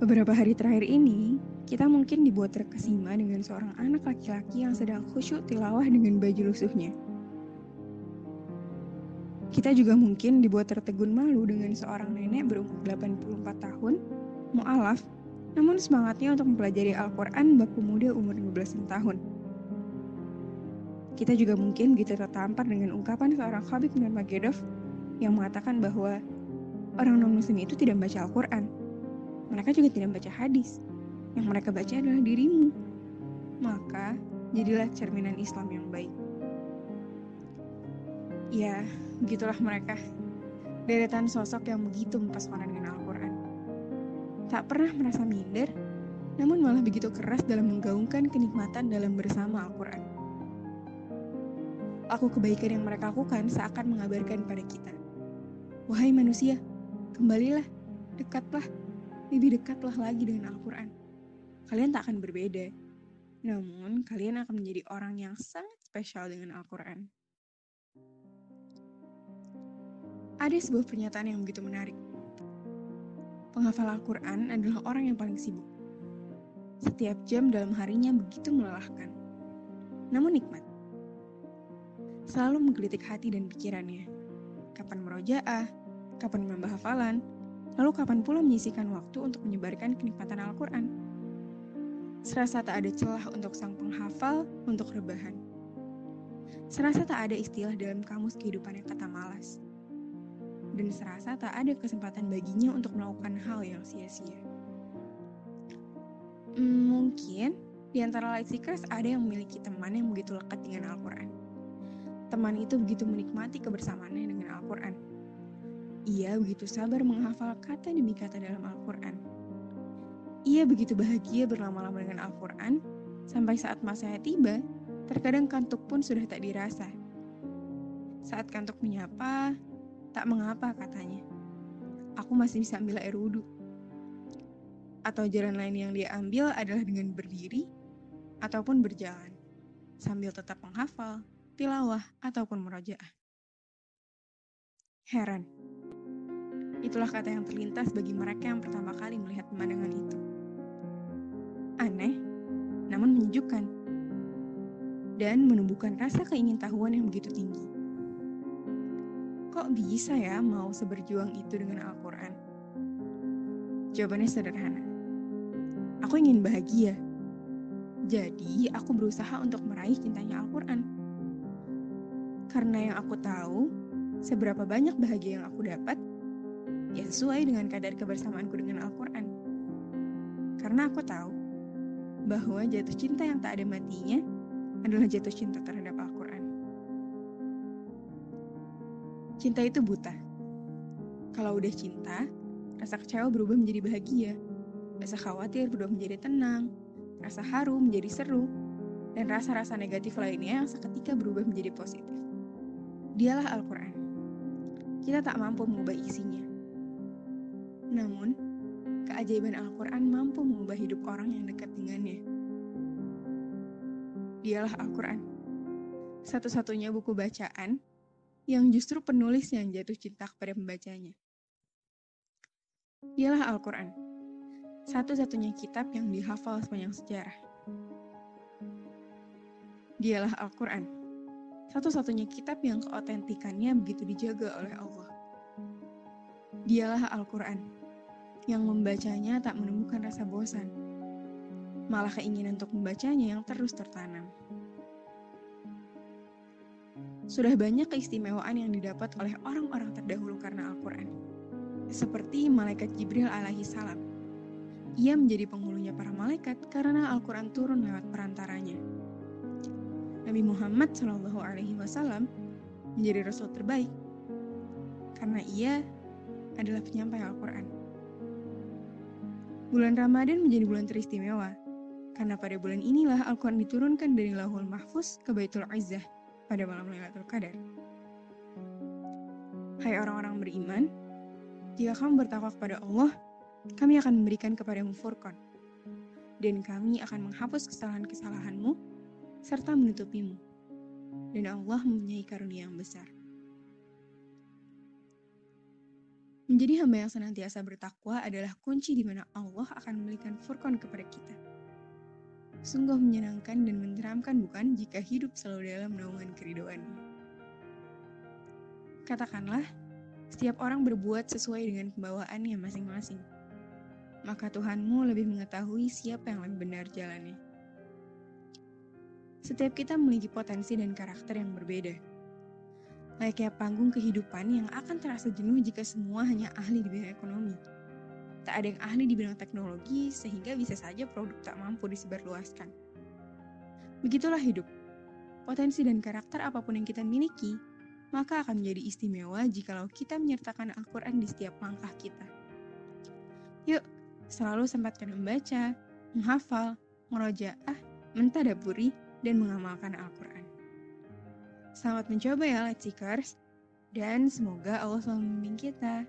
Beberapa hari terakhir ini, kita mungkin dibuat terkesima dengan seorang anak laki-laki yang sedang khusyuk tilawah dengan baju lusuhnya. Kita juga mungkin dibuat tertegun malu dengan seorang nenek berumur 84 tahun, mu'alaf, namun semangatnya untuk mempelajari Al-Quran bab pemuda umur 15 tahun. Kita juga mungkin begitu tertampar dengan ungkapan seorang Khabib Nurmagomedov yang mengatakan bahwa orang non-muslim itu tidak membaca Al-Quran. Mereka juga tidak membaca hadis. Yang mereka baca adalah dirimu. Maka, jadilah cerminan Islam yang baik. Ya, begitulah mereka. Deretan sosok yang begitu mempesona dengan Al-Quran. Tak pernah merasa minder, namun malah begitu keras dalam menggaungkan kenikmatan dalam bersama Al-Quran. Laku kebaikan yang mereka lakukan seakan mengabarkan pada kita. Wahai manusia, kembalilah, dekatlah, lebih dekatlah lagi dengan Al-Quran. Kalian tak akan berbeda, namun kalian akan menjadi orang yang sangat spesial dengan Al-Quran. Ada sebuah pernyataan yang begitu menarik. Penghafal Al-Quran adalah orang yang paling sibuk. Setiap jam dalam harinya begitu melelahkan, namun nikmat. Selalu menggelitik hati dan pikirannya. Kapan merojaah, kapan menambah hafalan, lalu kapan pula menyisihkan waktu untuk menyebarkan kenikmatan Al-Quran. Serasa tak ada celah untuk sang penghafal untuk rebahan. Serasa tak ada istilah dalam kamus kehidupan yang kata malas. Dan serasa tak ada kesempatan baginya untuk melakukan hal yang sia-sia. Mungkin di antara light seekers ada yang memiliki teman yang begitu lekat dengan Al-Quran. Teman itu begitu menikmati kebersamaannya dengan Al-Quran. Ia begitu sabar menghafal kata demi kata dalam Al-Quran. Ia begitu bahagia berlama-lama dengan Al-Quran, sampai saat masanya tiba, terkadang kantuk pun sudah tak dirasa. Saat kantuk menyapa, tak mengapa katanya. Aku masih bisa ambil air wudhu. Atau jalan lain yang dia ambil adalah dengan berdiri, ataupun berjalan, sambil tetap menghafal, tilawah, ataupun murojaah. Heran. Itulah kata yang terlintas bagi mereka yang pertama kali melihat pemandangan itu. Aneh, namun menyejukkan. Dan menumbuhkan rasa keingintahuan yang begitu tinggi. Kok bisa ya mau seberjuang itu dengan Al-Quran? Jawabannya sederhana. Aku ingin bahagia. Jadi, aku berusaha untuk meraih cintanya Al-Quran. Karena yang aku tahu, seberapa banyak bahagia yang aku dapat, ya sesuai dengan kadar kebersamaanku dengan Al-Quran. Karena aku tahu bahwa jatuh cinta yang tak ada matinya adalah jatuh cinta terhadap Al-Quran. Cinta itu buta. Kalau udah cinta, rasa kecewa berubah menjadi bahagia, rasa khawatir berubah menjadi tenang, rasa haru menjadi seru, dan rasa-rasa negatif lainnya yang seketika berubah menjadi positif. Dialah Al-Quran. Kita tak mampu mengubah isinya. Namun, keajaiban Al-Quran mampu mengubah hidup orang yang dekat dengannya. Dialah Al-Quran. Satu-satunya buku bacaan yang justru penulis yang jatuh cinta kepada pembacanya. Dialah Al-Quran. Satu-satunya kitab yang dihafal sepanjang sejarah. Dialah Al-Quran. Satu-satunya kitab yang keautentikannya begitu dijaga oleh Allah. Dialah Al-Quran. Yang membacanya tak menemukan rasa bosan. Malah keinginan untuk membacanya yang terus tertanam. Sudah banyak keistimewaan yang didapat oleh orang-orang terdahulu karena Al-Quran. Seperti malaikat Jibril alaihi salam. Ia menjadi penghulunya para malaikat karena Al-Quran turun lewat perantaranya. Nabi Muhammad SAW menjadi rasul terbaik karena ia adalah penyampai Al-Quran. Bulan Ramadan menjadi bulan teristimewa karena pada bulan inilah Al-Quran diturunkan dari Lauhul Mahfuz ke Baitul Izzah pada malam Lailatul Qadar. Hai orang-orang beriman, jika kamu bertakwa kepada Allah, kami akan memberikan kepadamu Furqan, dan kami akan menghapus kesalahan-kesalahanmu serta menutupimu, dan Allah mempunyai karunia yang besar. Menjadi hamba yang senantiasa bertakwa adalah kunci di mana Allah akan memberikan furqan kepada kita. Sungguh menyenangkan dan menyeramkan bukan jika hidup selalu dalam naungan keridhoannya. Katakanlah, setiap orang berbuat sesuai dengan pembawaannya masing-masing. Maka Tuhanmu lebih mengetahui siapa yang lebih benar jalannya. Setiap kita memiliki potensi dan karakter yang berbeda. Layaknya panggung kehidupan yang akan terasa jenuh jika semua hanya ahli di bidang ekonomi. Tak ada yang ahli di bidang teknologi sehingga bisa saja produk tak mampu disebarluaskan. Begitulah hidup. Potensi dan karakter apapun yang kita miliki, maka akan menjadi istimewa jikalau kita menyertakan Al-Quran di setiap langkah kita. Yuk, selalu sempatkan membaca, menghafal, merojaah, mentadaburi, dan mengamalkan Al-Quran. Selamat mencoba ya, Light Seekers, dan semoga Allah selalu membimbing kita.